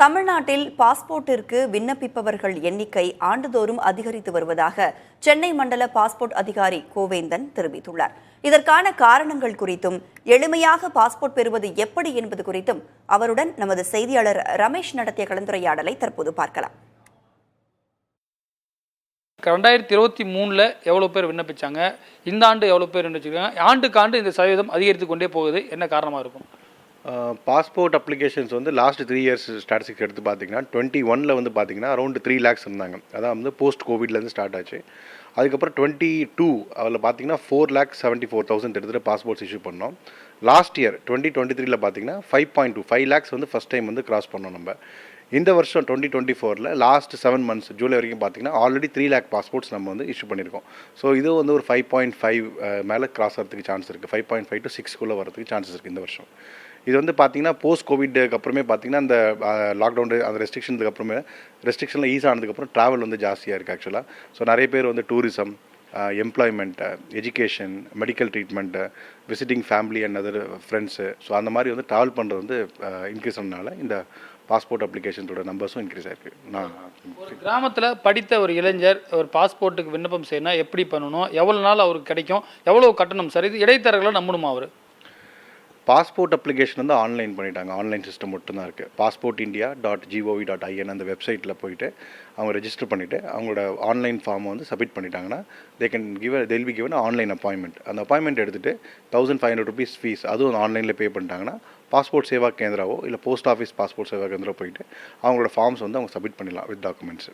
தமிழ்நாட்டில் பாஸ்போர்ட்டிற்கு விண்ணப்பிப்பவர்கள் எண்ணிக்கை ஆண்டுதோறும் அதிகரித்து வருவதாக சென்னை மண்டல பாஸ்போர்ட் அதிகாரி கோவேந்தன் தெரிவித்துள்ளார். இதற்கான காரணங்கள் குறித்தும் எளிமையாக பாஸ்போர்ட் பெறுவது எப்படி என்பது குறித்தும் அவருடன் நமது செய்தியாளர் ரமேஷ் நடத்திய கலந்துரையாடலை தற்போது பார்க்கலாம். 2023 எவ்வளோ பேர் விண்ணப்பிச்சாங்க, இந்த ஆண்டு எவ்வளோ பேர் விண்ணப்பிச்சிருக்காங்க, ஆண்டுக்கு ஆண்டு இந்த சதவீதம் அதிகரித்து கொண்டே போகுது, என்ன காரணமாக இருக்கும்? பாஸ்போர்ட் அப்ளிகேஷன்ஸ் வந்து லாஸ்ட் 3 இயர்ஸ் ஸ்டாட்டிஸ்டிக்ஸ் எடுத்து பார்த்தீங்கன்னா 21 வந்து பார்த்தீங்கன்னா அரௌண்ட் 3 lakhs இருந்தாங்க. அதான் வந்து போஸ்ட் கோவிட்லேருந்து ஸ்டார்ட் ஆச்சு. அதுக்கப்புறம் 22 அதில் பார்த்தீங்கன்னா 4,74,000 எடுத்துகிட்டு பாஸ்போர்ட்ஸ் இஷ்யூ பண்ணோம். லாஸ்ட் இயர் 2023 பார்த்தீங்கன்னா 5.25 lakhs வந்து ஃபஸ்ட் டைம் வந்து கிராஸ் பண்ணோம். நம்ம இந்த வருஷம் 2024 லாஸ்ட் 7 months ஜூலை வரைக்கும் பார்த்தீங்கன்னா ஆல்ரெடி 3 lakh பாஸ்போர்ட்ஸ் நம்ம வந்து இஷ்யூ பண்ணியிருக்கோம். ஸோ இது வந்து ஒரு 5.5 மேலே கிராஸ் ஆகிறதுக்கு சான்ஸ் இருக்குது. 5.5 to 6 வரதுக்கு சான்சஸ் இருக்குது இந்த வருஷம். இது வந்து பார்த்தீங்கன்னா போஸ்ட் கோவிட்க்கு அப்புறமே பார்த்தீங்கன்னா அந்த லாக்டவுன் அந்த ரெஸ்ட்ரிக்ஷனுக்கு அப்புறமே ரெஸ்ட்ரிக்ஷனில் ஈஸி ஆனதுக்கப்புறம் ட்ராவல் வந்து ஜாஸ்தியாக இருக்குது ஆக்சுவலாக. ஸோ நிறைய பேர் வந்து tourism, employment, education, medical treatment, visiting family and other friends, so அந்த மாதிரி வந்து ட்ராவல் பண்ணுறது வந்து இன்க்ரீஸ் ஆனதுனால இந்த பாஸ்போர்ட் அப்ளிகேஷனோட நம்பர்ஸும் இன்க்ரீஸ் ஆயிருக்கு. ஒரு கிராமத்தில் படித்த ஒரு இளைஞர் ஒரு பாஸ்போர்ட்டுக்கு விண்ணப்பம் செய்யணும், எப்படி பண்ணணும், எவ்வளோ நாள் அவருக்கு கிடைக்கும், எவ்வளோ கட்டணம் சார், இது இடைத்தரகளை நம்பணுமா அவர்? பாஸ்போர்ட் அப்ளிகேஷன் வந்து ஆன்லைன் பண்ணிட்டாங்க. ஆன்லைன் சிஸ்டம் மட்டும்தான் இருக்குது. passportindia.gov.in அந்த வெப்சைட்டில் போயிட்டு அவங்க ரெஜிஸ்டர் பண்ணிவிட்டு அவங்களோட ஆன்லைன் ஃபார்மை வந்து சப்மிட் பண்ணிட்டாங்கன்னா they'll be given online appointment. அந்த அப்பாயின்மெண்ட் எடுத்துகிட்டு 1,500 rupees ஃபீஸ் அதுவும் ஆன்லைனில் பே பண்ணிட்டாங்கன்னா பாஸ்போர்ட் சேவா கேந்திராவோ இல்லை post office passport Seva Kendra போயிட்டு அவங்களோட ஃபார்ம்ஸ் வந்து அவங்க சப்மிட் பண்ணிடலாம் வித் டாக்குமெண்ட்ஸு.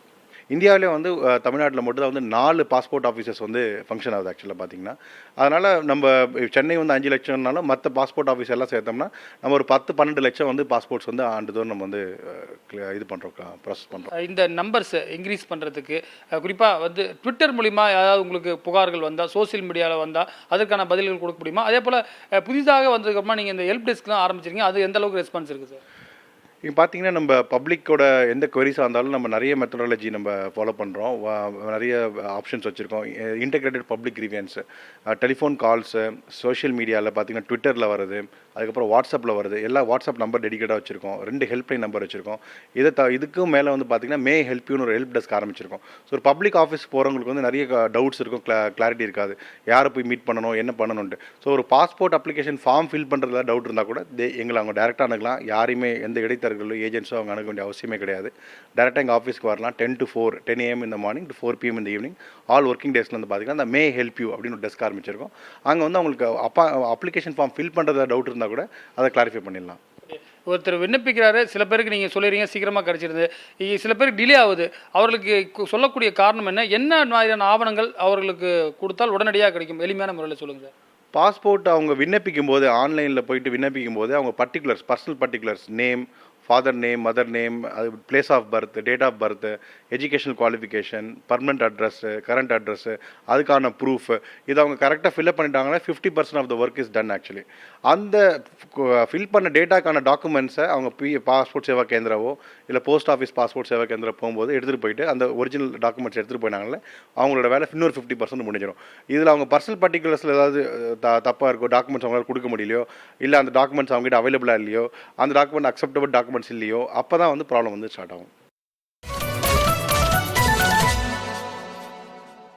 இந்தியாவிலே வந்து தமிழ்நாட்டில் மட்டும் தான் வந்து 4 பாஸ்போர்ட் ஆஃபீஸர்ஸ் வந்து ஃபங்க்ஷன் ஆகுது ஆக்சுவலாக பார்த்தீங்கன்னா. அதனால் நம்ம சென்னை வந்து 5 லட்சம்னாலும் மற்ற பாஸ்போர்ட் ஆஃபீஸ் எல்லாம் சேர்த்தோம்னா நம்ம ஒரு 10-12 லட்சம் வந்து பாஸ்போர்ட்ஸ் வந்து ஆண்டுதோறும் நம்ம வந்து இது பண்ணுறோம், ப்ராசஸ் பண்ணுறோம். இந்த நம்பர்ஸ் இன்க்ரீஸ் பண்ணுறதுக்கு குறிப்பாக வந்து ட்விட்டர் மூலிமா ஏதாவது உங்களுக்கு புகார்கள் வந்தால், சோசியல் மீடியாவில் வந்தால் அதற்கான பதில்கள் கொடுக்க முடியுமா? அதே போல் புதிதாக வந்ததுக்கப்புறமா நீங்கள் இந்த ஹெல்ப் டெஸ்க்லாம் ஆரம்பிச்சிருக்கீங்க, அது எந்த அளவுக்கு ரெஸ்பான்ஸ் இருக்குது சார்? இப்போ பார்த்தீங்கன்னா நம்ம பப்ளிக்கோட எந்த கொரிஸாக இருந்தாலும் நம்ம நிறைய மெத்தடாலஜி நம்ம ஃபாலோ பண்ணுறோம். நிறைய ஆப்ஷன்ஸ் வச்சுருக்கோம். Integrated public grievances, telephone calls, social மீடியாவில் பார்த்தீங்கன்னா ட்விட்டரில் வருது, அதுக்கப்புறம் வாட்ஸ்அப்பில் வருது. எல்லா வாட்ஸ்அப் நம்பர் டெடிகேட்டாக வச்சுருக்கோம். 2 ஹெல்ப்லைன் நம்பர் வச்சுருக்கோம். இதுக்கும் மேலே வந்து பார்த்தீங்கன்னா மே ஹெல்ப் யூன்னு ஒரு ஹெல்ப் டெஸ்க் ஆரம்பிச்சிருக்கோம். ஸோ ஒரு பப்ளிக் ஆஃபீஸ் போகிறவங்களுக்கு வந்து நிறைய டவுட்ஸ் இருக்கும், கிளாரிட்டி இருக்காது, யாரை போய் மீட் பண்ணணும், என்ன பண்ணணுன்ட்டு. ஸோ ஒரு பாஸ்போர்ட் அப்ளிகேஷன் ஃபார்ம் ஃபில் பண்ணுறதுல டவுட் இருந்தால் கூட எங்களை அவங்க டேரெக்டாக அணுகலாம். யாரையுமே எந்த இடைத்தரகர்களோ ஏஜென்ட்ஸோ அவங்க அணுக வேண்டிய அவசியமே கிடையாது. டேரெக்டாக எங்கள் ஆஃபீஸ்க்கு வரலாம். 10 to 4, 10 AM இந்த மார்னிங் to 4 PM இந்த ஈவினிங், ஆல் ஒர்க்கிங் டேஸில் வந்து பார்த்தீங்கன்னா அந்த மே ஹெல்ப் யூ அப்படின்னு ஒரு டெஸ்க் ஆரம்பிச்சிருக்கோம். அங்கே வந்து அவங்களுக்கு அப்ளிகேஷன் ஃபார்ம் ஃபில் பண்ணுறதா டவுட் இருந்தால் கூட அதை கிளாரிஃபை பண்ணிடலாம். ஒருத்தர் விண்ணப்பிக்கிறாரு, சில பேருக்கு நீங்கள் சொல்லிடுறீங்க சீக்கிரமாக கிடச்சிருது, சில பேருக்கு டிலே ஆகுது. அவர்களுக்கு சொல்லக்கூடிய காரணம் என்ன மாதிரியான ஆவணங்கள் அவர்களுக்கு கொடுத்தால் உடனடியாக கிடைக்கும்? எளிமையான முறையில் சொல்லுங்கள் சார். பாஸ்போர்ட் அவங்க விண்ணப்பிக்கும் போது ஆன்லைனில் போயிட்டு விண்ணப்பிக்கும் போது அவங்க personal particulars, name, father name, mother name, அது place of birth, date of birth, educational qualification, permanent address, current address, அதுக்கான ப்ரூஃப், இதை அவங்க கரெக்டாக ஃபில்அப் பண்ணிட்டாங்கன்னா 50% of the work is done actually. அந்த ஃபில் பண்ண டேட்டாக்கான டாக்குமெண்ட்ஸை அவங்க பாஸ்போர்ட் சேவா கேந்திராவோ இல்லை post office passport Seva Kendra போகும்போது எடுத்துகிட்டு போயிட்டு அந்த ஒரிஜினல் டாக்குமெண்ட்ஸ் எடுத்துகிட்டு போயினாங்களே அவங்களோட வேலை இன்னொரு 50% முடிஞ்சிடும். இதில் அவங்க பர்சனல் பர்டிகுலர்ஸில் ஏதாவது தப்பாக இருக்கோ, டாக்குமெண்ட்ஸ் அவங்களால கொடுக்க முடியலையோ, இல்லை அந்த டாக்குமெண்ட்ஸ் அவங்ககிட்ட அவைலபிளாக இல்லையோ, அந்த டாக்குமெண்ட் அக்செப்டபிள் டாக்குமெண்ட்ஸ் இல்லையோ, அப்போ தான் வந்து ப்ராப்ளம் வந்து ஸ்டார்ட் ஆகும்.